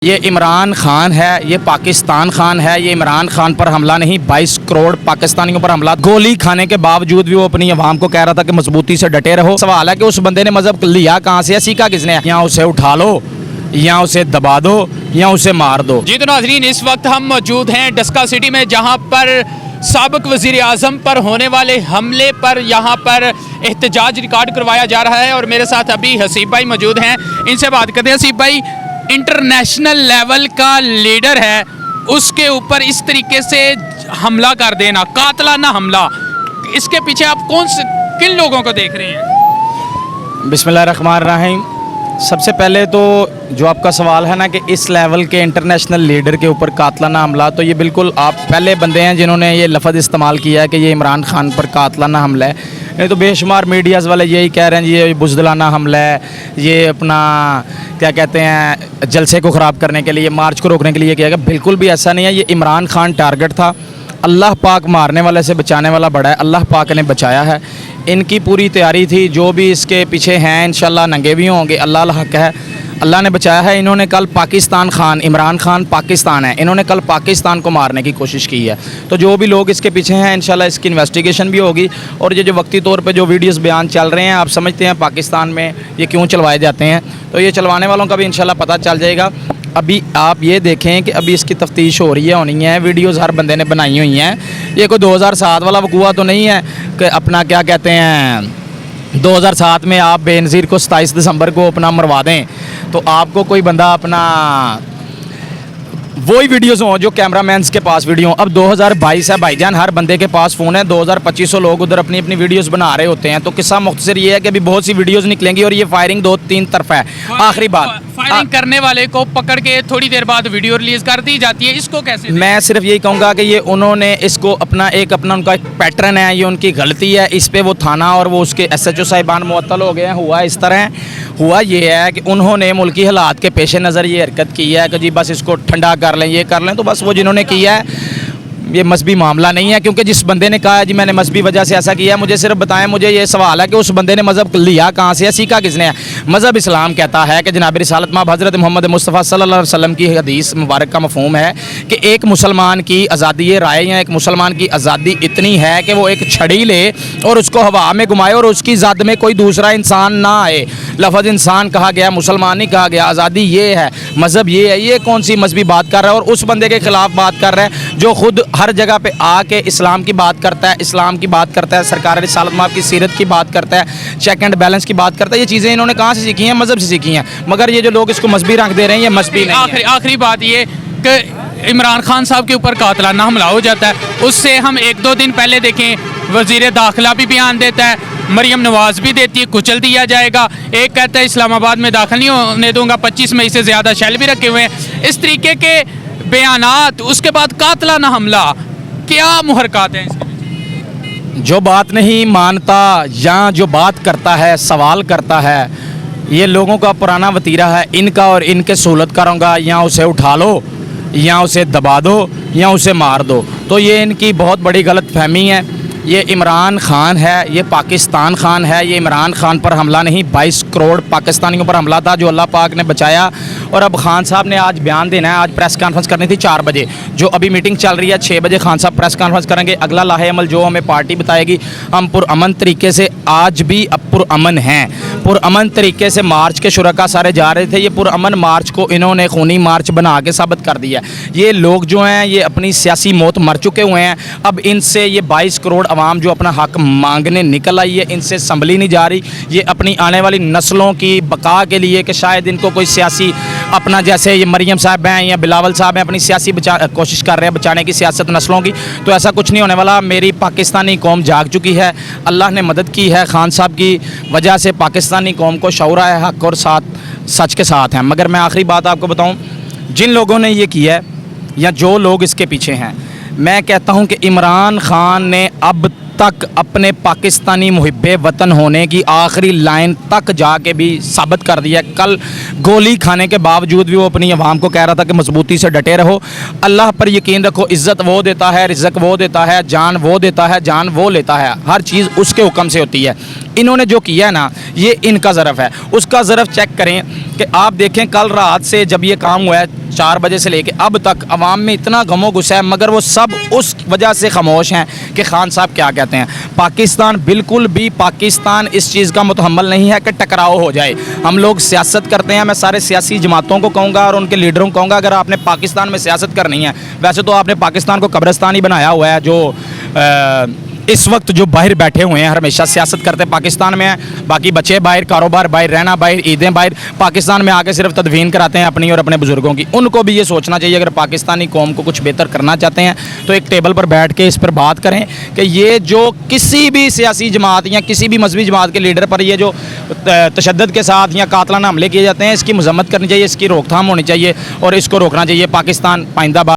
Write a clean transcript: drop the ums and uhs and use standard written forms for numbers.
ये इमरान खान है, ये पाकिस्तान खान है। ये इमरान खान पर हमला नहीं, 22 करोड़ पाकिस्तानियों पर हमला। गोली खाने के बावजूद भी वो अपनी अवाम को कह रहा था कि मजबूती से डटे रहो। सवाल है कि उस बंदे ने मजहब लिया कहाँ से है, सीखा किसने है? या उसे उठा लो, या उसे दबा दो, या उसे मार दो। जी तो नाज़रीन, इस वक्त हम मौजूद हैं डस्का सिटी में, जहाँ पर साबिक वज़ीर आज़म पर होने वाले हमले पर यहाँ पर एहतजाज रिकॉर्ड करवाया जा रहा है। और मेरे साथ अभी हसीब भाई मौजूद हैं, इनसे बात करते हैं। हसीब भाई, इंटरनेशनल लेवल का लीडर है, उसके ऊपर इस तरीके से हमला कर देना, कातलाना हमला, इसके पीछे आप किन लोगों को देख रहे हैं? बिस्मिल्लाहिर्रहमानिर्रहीम। सबसे पहले तो जो आपका सवाल है ना कि इस लेवल के इंटरनेशनल लीडर के ऊपर कातलाना हमला, तो ये बिल्कुल आप पहले बंदे हैं जिन्होंने ये लफ्ज़ इस्तेमाल किया है कि ये इमरान खान पर कातलाना हमला है। नहीं तो बेशुमार मीडियाज़ वाले यही कह रहे हैं जी ये बुज़दिलाना हमला है, ये अपना क्या कहते हैं जलसे को ख़राब करने के लिए, मार्च को रोकने के लिए किया गया। बिल्कुल भी ऐसा नहीं है। ये इमरान खान टारगेट था। अल्लाह पाक मारने वाले से बचाने वाला बड़ा है, अल्लाह पाक ने बचाया है। इनकी पूरी तैयारी थी, जो भी इसके पीछे हैं इंशाल्लाह नंगे भी होंगे। अल्लाह हक है, अल्लाह ने बचाया है। इन्होंने कल पाकिस्तान खान, इमरान खान पाकिस्तान है, इन्होंने कल पाकिस्तान को मारने की कोशिश की है। तो जो भी लोग इसके पीछे हैं इंशाल्लाह इसकी इन्वेस्टिगेशन भी होगी। और ये जो वक्ती तौर पे जो वीडियोस बयान चल रहे हैं, आप समझते हैं पाकिस्तान में ये क्यों चलवाए जाते हैं, तो ये चलवाने वालों का भी इंशाल्लाह पता चल जाएगा। अभी आप ये देखें कि अभी इसकी तफ्तीश हो रही है, होनी है। वीडियोस हर बंदे ने बनाई हुई हैं। ये कोई 2007 वाला वकूआ तो नहीं है कि अपना क्या कहते हैं 2007 में आप बेनज़ीर को 27 दिसंबर को अपना मरवा दें, तो आपको कोई बंदा अपना वही वीडियोस हों जो कैमरामैन के पास वीडियो। अब 2022 है भाईजान, हर बंदे के पास फ़ोन है। 2500 लोग उधर अपनी अपनी वीडियोस बना रहे होते हैं। तो किस्सा मुख्तसर ये है कि अभी बहुत सी वीडियोस निकलेंगी और ये फायरिंग 2-3 तरफ है। आखिरी बात, फायरिंग करने वाले को पकड़ के थोड़ी देर बाद वीडियो रिलीज कर दी जाती है, इसको कैसे? मैं सिर्फ यही कहूँगा कि ये उन्होंने इसको अपना उनका एक पैटर्न है, ये उनकी गलती है। इस पे वो थाना और वो उसके SHO साहिबान मुअत्तल हो गए हैं। हुआ इस तरह, हुआ ये है कि उन्होंने मुल्की हालात के पेश नज़र ये हरकत की है कि जी बस इसको ठंडा कर लें, ये कर लें। तो बस वो जिन्होंने किया है, ये मजहबी मामला नहीं है। क्योंकि जिस बंदे ने कहा है जी मैंने मजहबी वजह से ऐसा किया है, मुझे सिर्फ बताएं। मुझे ये सवाल है कि उस बंदे ने मजहब लिया कहाँ से है, सीखा किसने है? मजहब इस्लाम कहता है कि जनाब रिसालत माब हज़रत मोहम्मद मुस्तफ़ा सल्लल्लाहु अलैहि वसल्लम की हदीस मुबारक का मफ़हूम है कि एक मुसलमान की आज़ादी राय या एक मुसलमान की आज़ादी इतनी है कि वो एक छड़ी ले और उसको हवा में घुमाए और उसकी ज़द में कोई दूसरा इंसान ना आए। लफ्ज़ इंसान कहा गया, मुसलमान नहीं कहा गया। आज़ादी ये है, मज़हब ये है। ये कौन सी मजहबी बात कर रहा है? और उस बंदे के ख़िलाफ़ बात कर रहा है जो ख़ुद हर जगह पे आके इस्लाम की बात करता है, इस्लाम की बात करता है, सरकार रिसालत माब की सीरत की बात करता है, चेक एंड बैलेंस की बात करता है। ये चीज़ें इन्होंने कहाँ से सीखी हैं? मज़हब से सीखी हैं। मगर ये जो लोग इसको मजहबी रंग दे रहे हैं, ये मजहबी नहीं है। आखिरी बात ये कि इमरान खान साहब के ऊपर कातलाना हमला हो जाता है। उससे हम 1-2 दिन पहले देखें, वज़ीर दाखिला भी बयान देता है, मरियम नवाज़ भी देती है, कुचल दिया जाएगा। एक कहता है इस्लामाबाद में दाखिल नहीं होने दूंगा, 25 मई से ज़्यादा शैल भी रखे हुए हैं। इस तरीके के बयानात, उसके बाद कातलाना हमला, क्या मुहरकात हैं इसके? जो बात नहीं मानता या जो बात करता है, सवाल करता है, ये लोगों का पुराना वतीरा है। इनका और इनके सहूलत करूँगा, या उसे उठा लो, या उसे दबा दो, या उसे मार दो। तो ये इनकी बहुत बड़ी गलत फहमी है। ये इमरान खान है, ये पाकिस्तान खान है। ये इमरान खान पर हमला नहीं, 22 करोड़ पाकिस्तानियों पर हमला था जो अल्लाह पाक ने बचाया। और अब खान साहब ने आज बयान देना है। आज प्रेस कॉन्फ्रेंस करनी थी 4 बजे, जो अभी मीटिंग चल रही है। 6 बजे खान साहब प्रेस कॉन्फ्रेंस करेंगे। अगला लाहे अमल जो हमें पार्टी बताएगी। हम पुरअमन तरीके से, आज भी अब पुरअमन हैं, पुरअमन तरीके से मार्च के शुरका सारे जा रहे थे। ये पुरअमन मार्च को इन्होंने खूनी मार्च बना के साबित कर दिया। ये लोग जो हैं ये अपनी सियासी मौत मर चुके हुए हैं। अब इनसे ये 22 करोड़ अवाम जो अपना हक मांगने निकल आई है, इनसे संभली नहीं जा रही। ये अपनी आने वाली नस्लों की बका के लिए कि शायद इनको कोई सियासी अपना, जैसे ये मरियम साहब हैं या बिलावल साहब हैं, अपनी सियासी कोशिश कर रहे हैं बचाने की सियासत नस्लों की, तो ऐसा कुछ नहीं होने वाला। मेरी पाकिस्तानी कौम जाग चुकी है। अल्लाह ने मदद की है खान साहब की वजह से। पाकिस्तानी कौम को शऊर है हक और साथ सच के साथ हैं। मगर मैं आखिरी बात आपको बताऊं, जिन लोगों ने ये किया है या जो लोग इसके पीछे हैं, मैं कहता हूं कि इमरान खान ने अब तक अपने पाकिस्तानी मुहिब्बे वतन होने की आखिरी लाइन तक जाके भी साबित कर दिया। कल गोली खाने के बावजूद भी वो अपनी अवाम को कह रहा था कि मजबूती से डटे रहो, अल्लाह पर यकीन रखो, इज़्ज़त वो देता है, रिज़्क़ वो देता है, जान वो देता है, जान वो लेता है, हर चीज़ उसके हुक्म से होती है। इन्होंने जो किया है ना, ये इनका ज़रफ़ है। उसका ज़रफ़ चेक करें कि आप देखें कल रात से जब ये काम हुआ है 4 बजे से लेके अब तक अवाम में इतना गमो गुस्सा है, मगर वो सब उस वजह से खामोश हैं कि खान साहब क्या कहते हैं। पाकिस्तान बिल्कुल भी पाकिस्तान इस चीज़ का मुतहम्मल नहीं है कि टकराव हो जाए। हम लोग सियासत करते हैं, मैं सारे सियासी जमातों को कहूँगा और उनके लीडरों को कहूँगा, अगर आपने पाकिस्तान में सियासत करनी है, वैसे तो आपने पाकिस्तान को कब्रिस्तान ही बनाया हुआ है। जो इस वक्त जो बाहर बैठे हुए हैं हमेशा सियासत करते पाकिस्तान में हैं, बाकी बच्चे बाहर, कारोबार बाहर, रहना बाहर, ईदें बाहर, पाकिस्तान में आके सिर्फ तदवीन कराते हैं अपनी और अपने बुजुर्गों की। उनको भी ये सोचना चाहिए अगर पाकिस्तानी कौम को कुछ बेहतर करना चाहते हैं तो एक टेबल पर बैठ के इस पर बात करें कि ये जो किसी भी सियासी जमात या किसी भी मजहबी जमात के लीडर पर ये जो तशद्दुद के साथ या कातलाना हमले किए जाते हैं, इसकी मजम्मत करनी चाहिए, इसकी रोकथाम होनी चाहिए और इसको रोकना चाहिए। पाकिस्तान पाइंदाबाद।